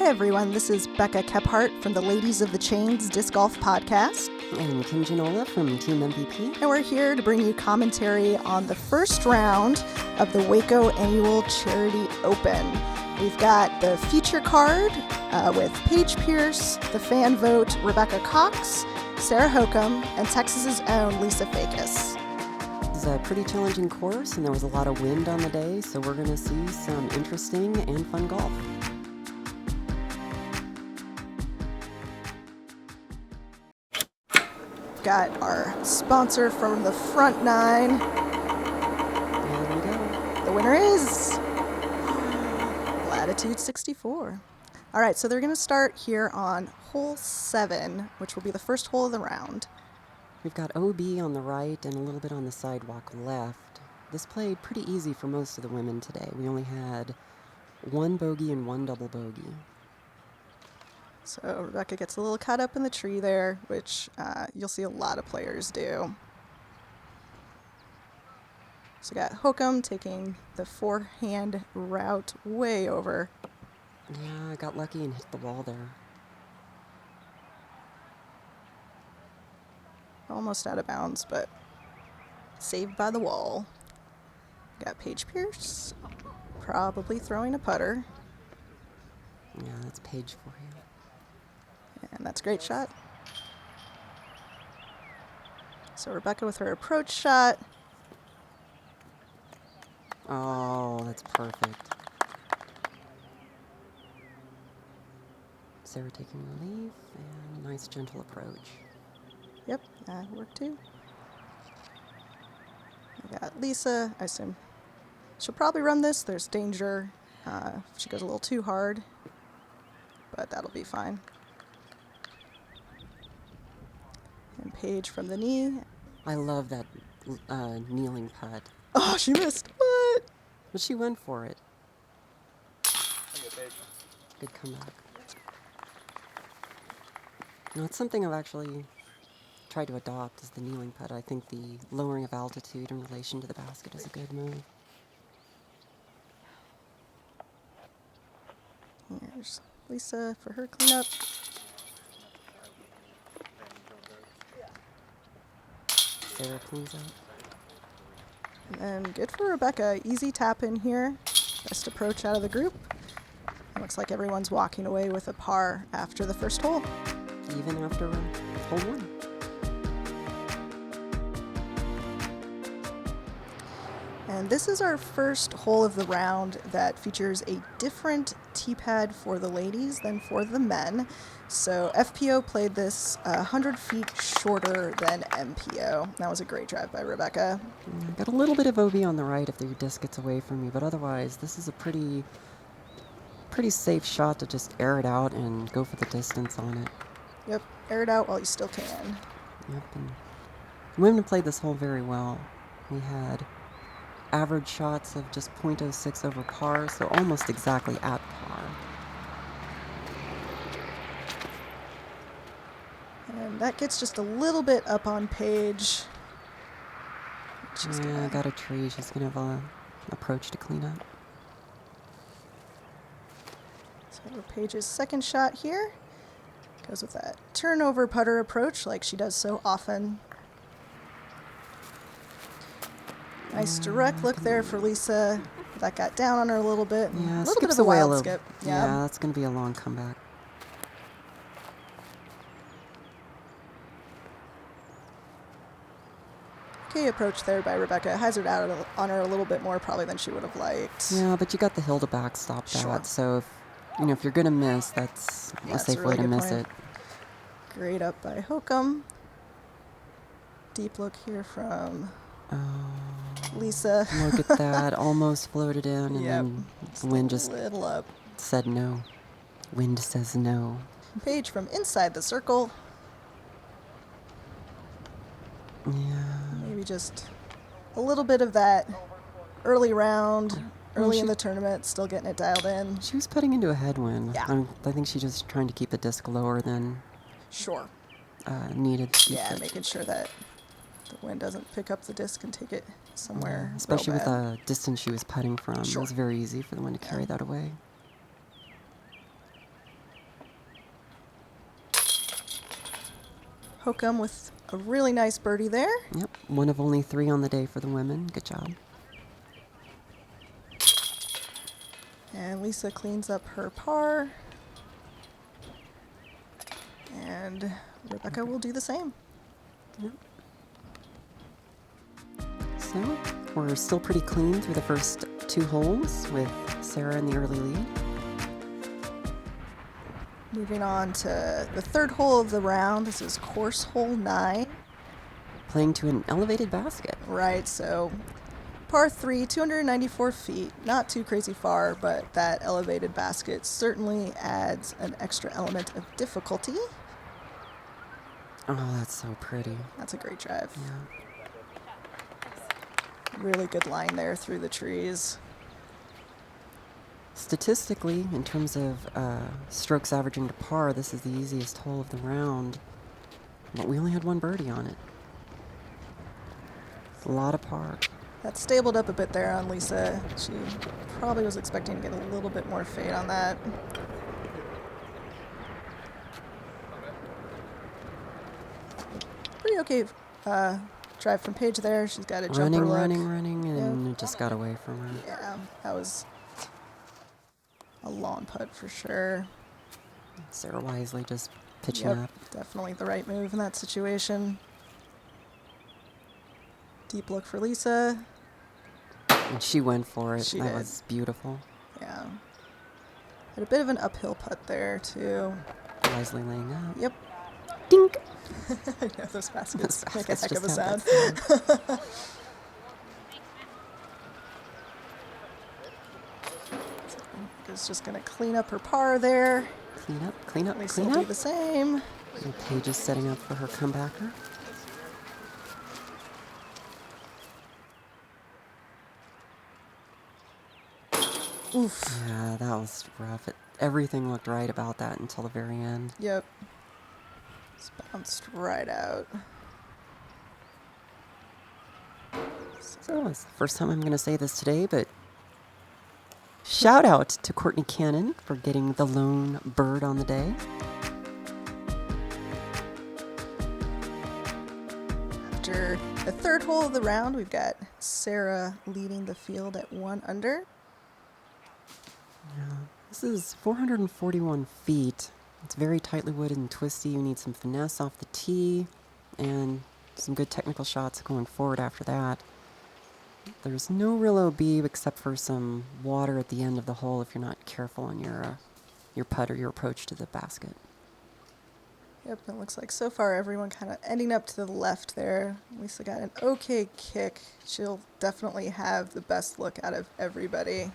Hey everyone, this is Becca Kephart from the Ladies of the Chains Disc Golf Podcast. And Kim Ginola from Team MVP. And we're here to bring you commentary on the first round of the Waco Annual Charity Open. We've got the feature card with Paige Pierce, the fan vote Rebecca Cox, Sarah Hokom, and Texas's own Lisa Fajkus. It's a pretty challenging course, and there was a lot of wind on the day, so we're going to see some interesting and fun golf. Got our sponsor from the front nine. There we go. The winner is Latitude 64. All right, so they're going to start here on hole 7, which will be the first hole of the round. We've got OB on the right and a little bit on the sidewalk left. This played pretty easy for most of the women today. We only had one bogey and one double bogey. So Rebecca gets a little caught up in the tree there, which you'll see a lot of players do. So we got Hokom taking the forehand route way over. Yeah, I got lucky and hit the wall there. Almost out of bounds, but saved by the wall. Got Paige Pierce, probably throwing a putter. Yeah, that's Paige for you. And that's a great shot. So Rebecca with her approach shot. Oh, that's perfect. Sarah taking relief and a nice gentle approach. Yep, that worked too. We got Lisa. I assume she'll probably run this. There's danger if she goes a little too hard, but that'll be fine. And Paige from the knee. I love that kneeling putt. Oh, she missed. What? But she went for it. Good comeback. No, it's something I've actually tried to adopt is the kneeling putt. I think the lowering of altitude in relation to the basket is a good move. Here's Lisa for her cleanup. Sarah cleans up. And good for Rebecca. Easy tap in here. Best approach out of the group. Looks like everyone's walking away with a par after the first hole. Even after hole 1. And this is our first hole of the round that features a different tee pad for the ladies than for the men. So FPO played this 100 feet shorter than MPO. That was a great drive by Rebecca. Got a little bit of OB on the right if your disc gets away from you, but otherwise this is a pretty safe shot to just air it out and go for the distance on it. Yep, air it out while you still can. Yep, and women played this hole very well. We had average shots of just .06 over par, so almost exactly at par. And that gets just a little bit up on Paige. Yeah, got a tree. She's going to have an approach to clean up. So Paige's second shot here goes with that turnover putter approach like she does so often. Nice direct look there for Lisa. That got down on her a little bit. Yeah, a little bit of a away wild skip. Yeah, that's going to be a long comeback. Okay, approach there by Rebecca. Hazard out on her a little bit more probably than she would have liked. Yeah, but you got the hill to backstop that. Sure. So if you're going to miss, that's a safe really way to good miss point. it. Great up by Hokom. Deep look here from Lisa. Look at that. Almost floated in, and then the wind just little up. said no. Wind says no. Paige from inside the circle. Yeah. Maybe just a little bit of that early round, early in the tournament, still getting it dialed in. She was putting into a headwind. Yeah. I think she's just trying to keep the disc lower than Sure. needed. Yeah, making sure that the wind doesn't pick up the disc and take it somewhere. Especially with real the distance she was putting from. Sure. It was very easy for the wind to carry that away. Hokom with a really nice birdie there. Yep, one of only 3 on the day for the women. Good job. And Lisa cleans up her par. And Rebecca will do the same. Yep. So we're still pretty clean through the first 2 holes with Sarah in the early lead. Moving on to the third hole of the round. This is course hole 9. Playing to an elevated basket. Right, so par 3, 294 feet. Not too crazy far, but that elevated basket certainly adds an extra element of difficulty. Oh, that's so pretty. That's a great drive. Yeah. Really good line there through the trees. Statistically, in terms of strokes averaging to par, this is the easiest hole of the round. But we only had 1 birdie on it. It's a lot of par. That stabled up a bit there on Lisa. She probably was expecting to get a little bit more fade on that. Pretty okay drive from Paige there. She's got a jumper look. Running, and it just got away from her. Yeah, that was a long putt for sure. Sarah wisely just pitching Yep, up. definitely the right move in that situation. Deep look for Lisa. And she went for it. She That did. was beautiful. Yeah. Had a bit of an uphill putt there, too. Wisely laying up. Yep. Dink! I know those baskets Those make a baskets heck of a just sound. have that sound. Is just going to clean up her par there. Clean up, Lisa clean will do up. the same. And Paige is setting up for her comebacker. Oof. Yeah, that was rough. Everything looked right about that until the very end. Yep. Just bounced right out. So it's the first time I'm going to say this today, but shout out to Courtney Cannon for getting the lone bird on the day. After the third hole of the round, we've got Sarah leading the field at 1 under. Yeah, this is 441 feet. It's very tightly wooded and twisty. You need some finesse off the tee and some good technical shots going forward after that. There's no real OB except for some water at the end of the hole if you're not careful on your putt or your approach to the basket. Yep, it looks like so far everyone kind of ending up to the left there. Lisa got an okay kick. She'll definitely have the best look out of everybody.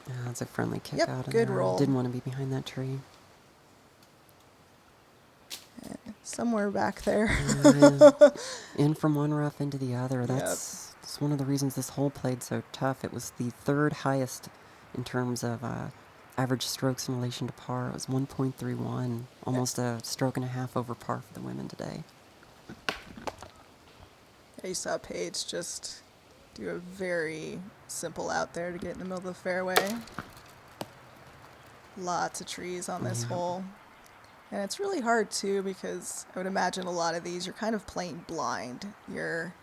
Yeah, that's a friendly kick Yep, out of good there. roll. Didn't want to be behind that tree. And somewhere back there. In from one rough into the other. That's one of the reasons this hole played so tough. It was the 3rd highest in terms of average strokes in relation to par. It was 1.31, almost a stroke and a half over par for the women today. You saw Paige just do a very simple out there to get in the middle of the fairway. Lots of trees on this hole. And it's really hard, too, because I would imagine a lot of these, you're kind of playing blind. You're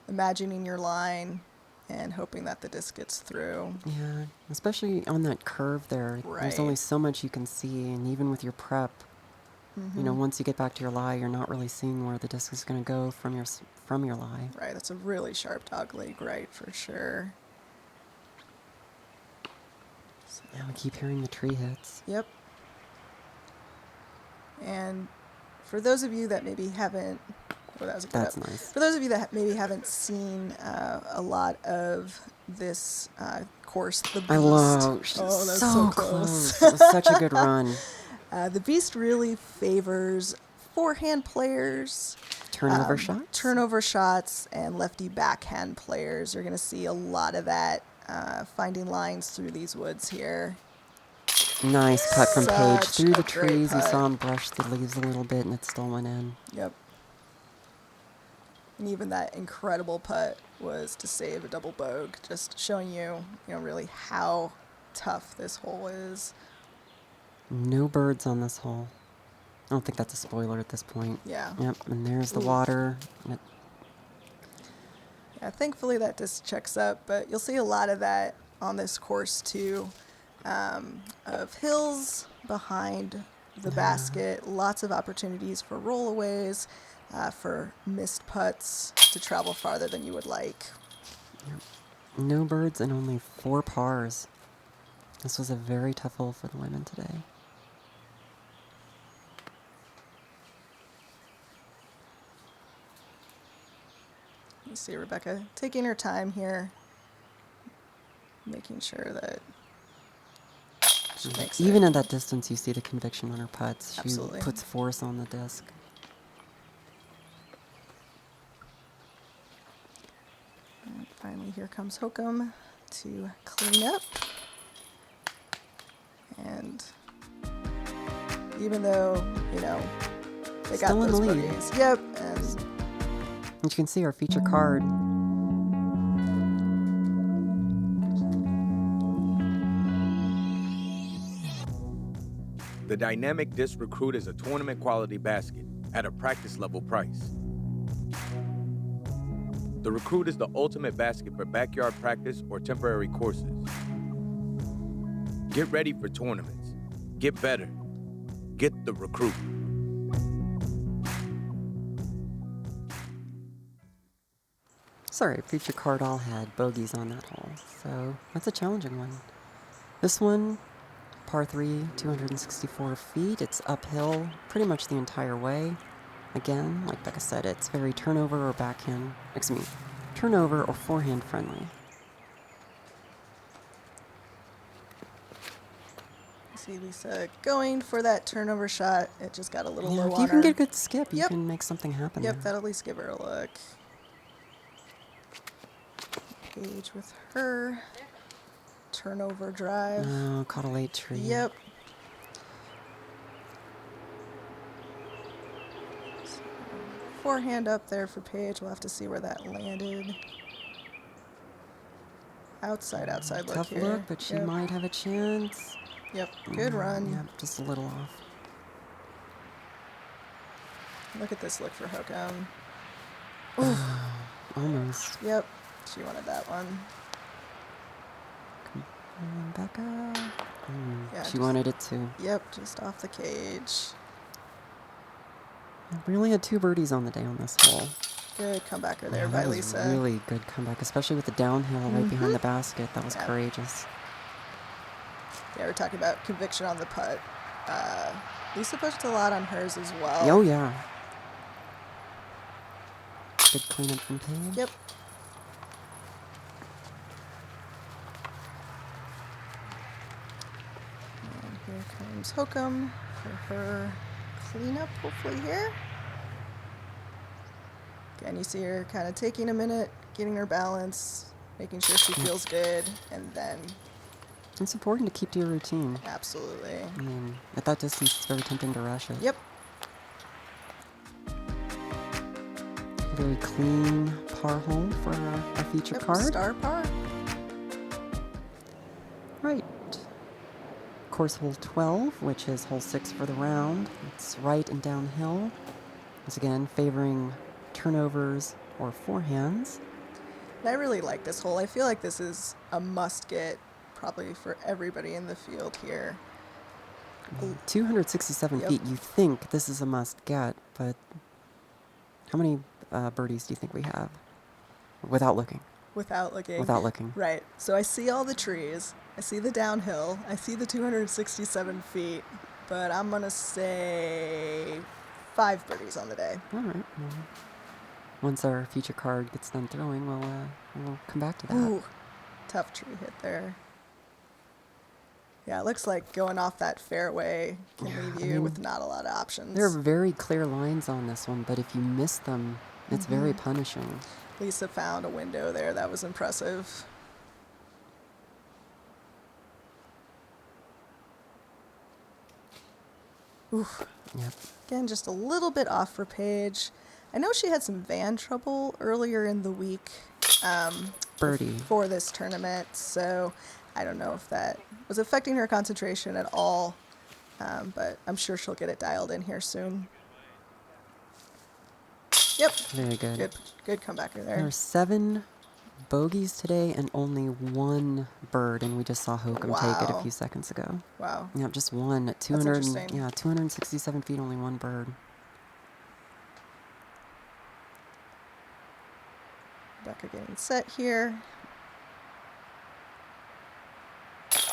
imagining your line and hoping that the disc gets through. Yeah, especially on that curve there. Right. There's only so much you can see, and even with your prep, you know, once you get back to your lie, you're not really seeing where the disc is going to go from your lie. Right, that's a really sharp dog leg, right, for sure. Yeah, we keep hearing the tree hits. Yep. And for those of you that maybe haven't, that was a good That's up. nice. For those of you that maybe haven't seen a lot of this course, the Beast. I love. Oh, that's so close. It was such a good run. The Beast really favors forehand players, Turnover shots. turnover shots, and lefty backhand players. You're going to see a lot of that, finding lines through these woods here. Nice putt from Paige Such through a the great trees. You putt. saw him brush the leaves a little bit, and it still went in. Yep. And even that incredible putt was to save a double bogey, just showing you, really how tough this hole is. No birds on this hole. I don't think that's a spoiler at this point. Yeah. Yep, and there's the Ooh. water. Yeah, thankfully that disc checks up, but you'll see a lot of that on this course too, of hills behind the basket, lots of opportunities for rollaways, for missed putts to travel farther than you would like. No birds and only 4 pars. This was a very tough hole for the women today. You see Rebecca taking her time here, making sure that she makes Even it. at that distance, you see the conviction on her putts. Absolutely. She puts force on the disc. And finally, here comes Hokom to clean up. And even though, they got Still in those the lead. birdies. Yep. And And you can see our feature card. The Dynamic Disc Recruit is a tournament quality basket at a practice level price. The Recruit is the ultimate basket for backyard practice or temporary courses. Get ready for tournaments. Get better. Get the Recruit. Sorry, feature card all had bogeys on that hole, so that's a challenging one. This one, par 3, 264 feet. It's uphill pretty much the entire way. Again, like Becca said, it's very turnover or turnover or forehand friendly. see Lisa going for that turnover shot. It just got a little low If on you can her. get a good skip, you Yep. can make something happen Yep, there. that'll at least give her a look. Paige with her turnover drive. Oh, caught a late tree. Yep. So, forehand up there for Paige. We'll have to see where that landed. Outside look Tough here. look, but she Yep. might have a chance. Yep, good run. Yep, just a little off. Look at this look for Hokom. Almost. Yep, she wanted that one. And Becca. Yeah, She just- wanted it too. Yep, just off the cage. We only had 2 birdies on the day on this hole. Good comebacker there Yeah, by that was Lisa. really good comeback, especially with the downhill right behind the basket. That was Yep. courageous. Yeah, we're talking about conviction on the putt. Lisa pushed a lot on hers as well. Oh, yeah. Good cleanup from Paige. Yep. And here comes Hokom for her cleanup, hopefully here. Again, you see her kind of taking a minute, getting her balance, making sure she feels good, and then It's important to keep to your routine. absolutely. I mean, at that distance, it's very tempting to rush it. Yep. Very clean par hole for our feature Yep, card. star par. Right. Course hole 12, which is hole 6 for the round. It's right and downhill. Once again, favoring turnovers or forehands. And I really like this hole. I feel like this is a must get probably for everybody in the field here. 267 Yep. feet. You think this is a must get, but how many birdies do you think we have? Without looking. Without looking. Without looking. Right. So I see all the trees. I see the downhill. I see the 267 feet. But I'm going to say 5 birdies on the day. All right. Well, once our feature card gets done throwing, we'll come back to that. Ooh, tough tree hit there. Yeah, it looks like going off that fairway can Yeah, leave I you mean, with not a lot of options. There are very clear lines on this one, but if you miss them, it's very Mm-hmm. punishing. Lisa found a window there. That was impressive. Oof. Yep. Again, just a little bit off for Paige. I know she had some van trouble earlier in the week Birdie. for this tournament, so I don't know if that was affecting her concentration at all. but I'm sure she'll get it dialed in here soon. Yep. Very good. Good comebacker there. There are 7 bogeys today and only 1 bird, and we just saw Hokom take it a Wow. few seconds ago. Wow. Yeah, just one at 200. interesting. Yeah, 267 feet, only 1 bird. Rebecca getting set here.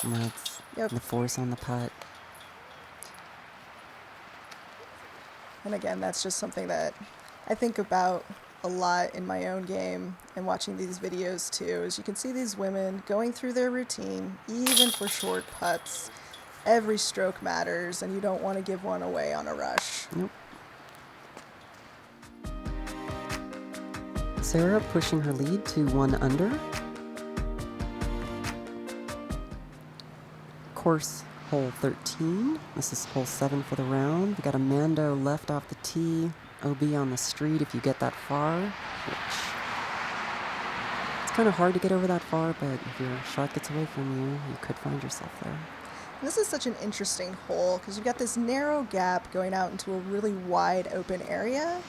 And that's Yep. the force on the putt. And again, that's just something that I think about a lot in my own game and watching these videos too, is you can see these women going through their routine, even for short putts. Every stroke matters, and you don't want to give one away on a rush. Nope. Sarah pushing her lead to 1 under. Course hole 13. This is hole 7 for the round. We got a Mando left off the tee. OB on the street if you get that far, which it's kind of hard to get over that far, but if your shot gets away from you, you could find yourself there. And this is such an interesting hole because you've got this narrow gap going out into a really wide open area.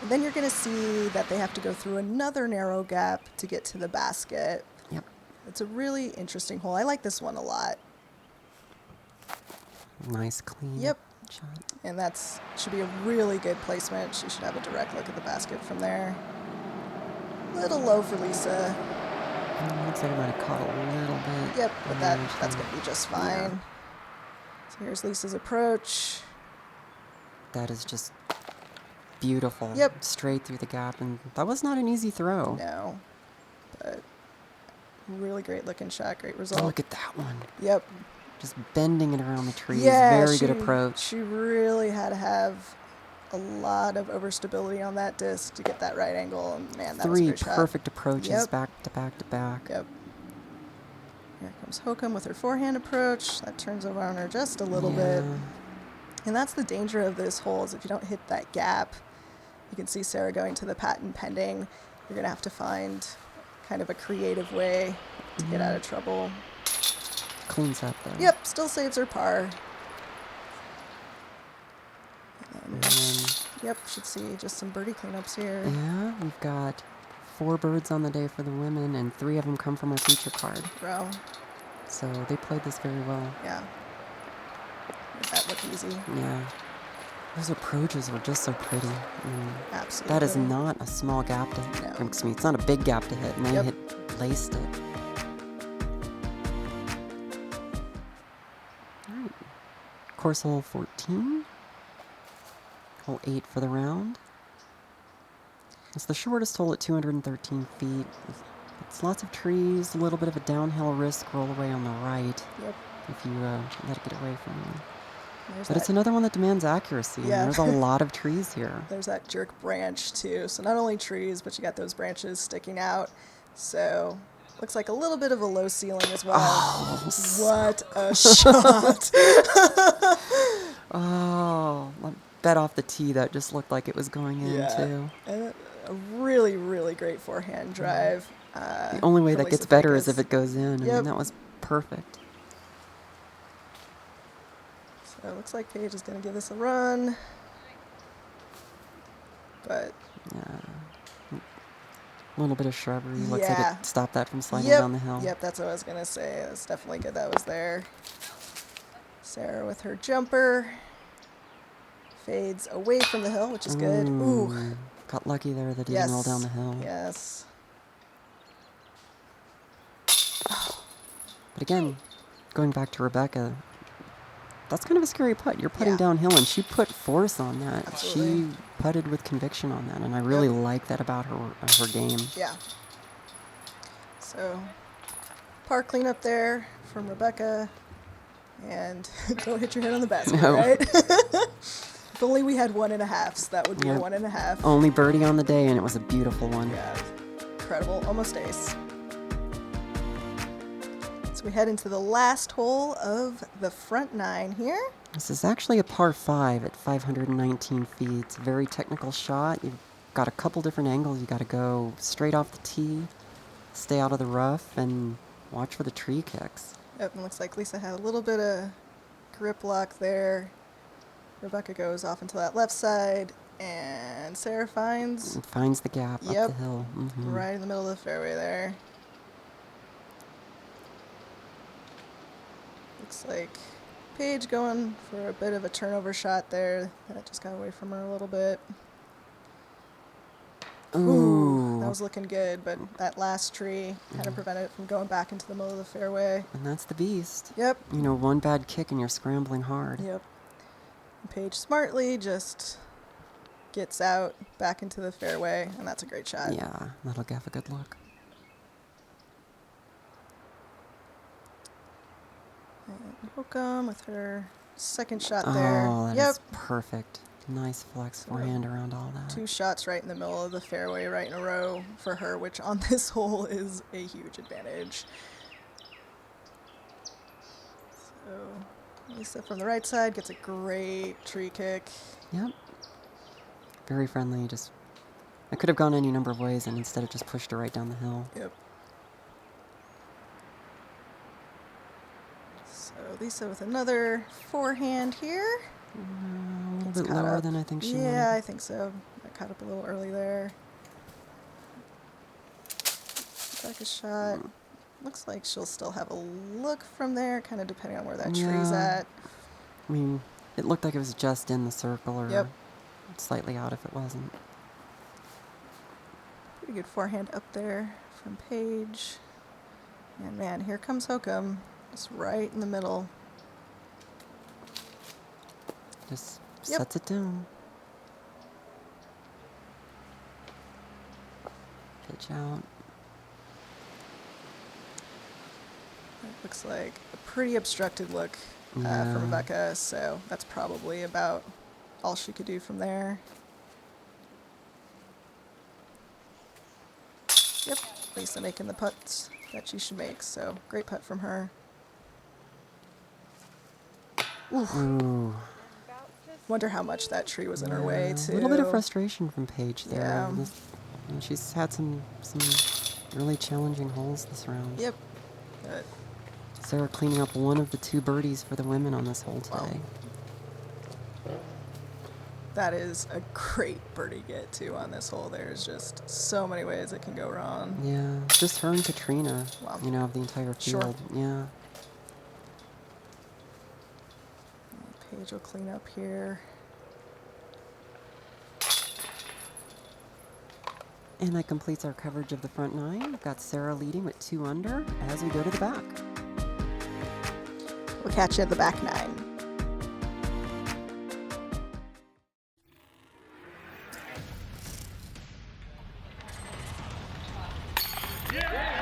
And then you're going to see that they have to go through another narrow gap to get to the basket. Yep. It's a really interesting hole. I like this one a lot. Nice, clean Yep. shot. And that's should be a really good placement. She should have a direct look at the basket from there. Little low for Lisa. Looks like I might have caught a little bit. Yep, but that's going going to be just fine. So here's Lisa's approach. That is just beautiful. Yep. Straight through the gap, and that was not an easy throw. No, but really great looking shot, great Oh, result. look at that one. Yep. Just bending it around the trees. Yeah, Very good approach. She really had to have a lot of overstability on that disc to get that right angle, and man, that was a 3 great shot. perfect approaches Yep. back to back to back. Yep. Here comes Hokom with her forehand approach. That turns over on her just a little bit. Yeah. And that's the danger of this hole, is if you don't hit that gap, you can see Sarah going to the patent pending. You're going to have to find kind of a creative way to get out of trouble. Cleans up though. Yep, still saves her par. And then, Yep, should see just some birdie cleanups here. yeah, we've got 4 birds on the day for the women, and 3 of them come from our feature card. Row. So they played this very well. Yeah. Made that look easy. Yeah. Those approaches were just so pretty. Absolutely. That is not a small gap to hit. No. Excuse me, it's not a big gap to hit, and they Yep. laced it. All right. Course hole 14. Hole 8 for the round. It's the shortest hole at 213 feet. It's lots of trees, a little bit of a downhill risk roll away on the right Yep. if you let it get away from you. There's But that, it's another one that demands accuracy. Yeah. And there's a lot of trees here. there's that jerk branch too. So not only trees, but you got those branches sticking out. So looks like a little bit of a low ceiling as well. Oh, What a shot. Oh, I bet off the tee that just looked like it was going in Yeah. too. And a really, really great forehand drive. The only way for that Lisa gets better is Fajkus. if it goes in. I mean, Yep. that was perfect. So it looks like Paige is going to give this a run. But Yeah. A little bit of shrubbery. Looks like Yeah. it stopped that from sliding yep, down the hill. yep, that's what I was going to say. That's definitely good that was there. Sarah with her jumper. Fades away from the hill, which is good. Ooh. Got lucky there that he Yes. didn't roll down the hill. Yes. But again, going back to Rebecca, that's kind of a scary putt. You're putting Yeah. downhill, and she put force on that. Absolutely. She putted with conviction on that, and I really like that about her game. Yeah. So, par cleanup there from Rebecca. And don't hit your head on the basket, No. right? If only we had 1.5s, that would be Yep. a 1.5. Only birdie on the day, and it was a beautiful one. Yeah, incredible, almost ace. So we head into the last hole of the front 9 here. This is actually a par 5 at 519 feet. It's a very technical shot. You've got a couple different angles. You got to go straight off the tee, stay out of the rough, and watch for the tree kicks. Yep, and looks like Lisa had a little bit of grip lock there. Rebecca goes off into that left side, and Sarah finds the gap up the hill. right in the middle of the fairway there. Looks like Paige going for a bit of a turnover shot there. That just got away from her a little bit. Ooh, that was looking good, but that last tree kind of prevented it from going back into the middle of the fairway. And that's the beast. Yep. You know, one bad kick and you're scrambling hard. Yep. And Paige smartly just gets out back into the fairway, and that's a great shot. Yeah, that'll give a good look. And Hokom with her second shot there. Oh, that is perfect. Nice flex forehand around all that. 2 shots right in the middle of the fairway right in a row for her, which on this hole is a huge advantage. So Lisa from the right side gets a great tree kick. Yep. Very friendly. Just, I could have gone any number of ways and instead it just pushed her right down the hill. Yep. So Lisa with another forehand here. A little bit lower than I think she wanted. Yeah, I think so. I caught up a little early there. Back a shot. Looks like she'll still have a look from there, kind of depending on where that tree's at. I mean, it looked like it was just in the circle or slightly out if it wasn't. Pretty good forehand up there from Paige. And man, here comes Hokom. Just right in the middle. Just sets it down. Pitch out. That looks like a pretty obstructed look from Rebecca, so that's probably about all she could do from there. Yep, Lisa making the putts that she should make, so great putt from her. Ooh. Wonder how much that tree was in her way, too. A little bit of frustration from Paige there. Yeah. And she's had some really challenging holes this round. Yep. But Sarah cleaning up one of the 2 birdies for the women on this hole today. Wow. That is a great birdie get, too, on this hole. There's just so many ways it can go wrong. Yeah, just her and Katrina, you know, of the entire field. Yeah. Paige will clean up here. And that completes our coverage of the front 9. We've got Sarah leading with 2 under as we go to the back. We'll catch you at the back 9. Yeah!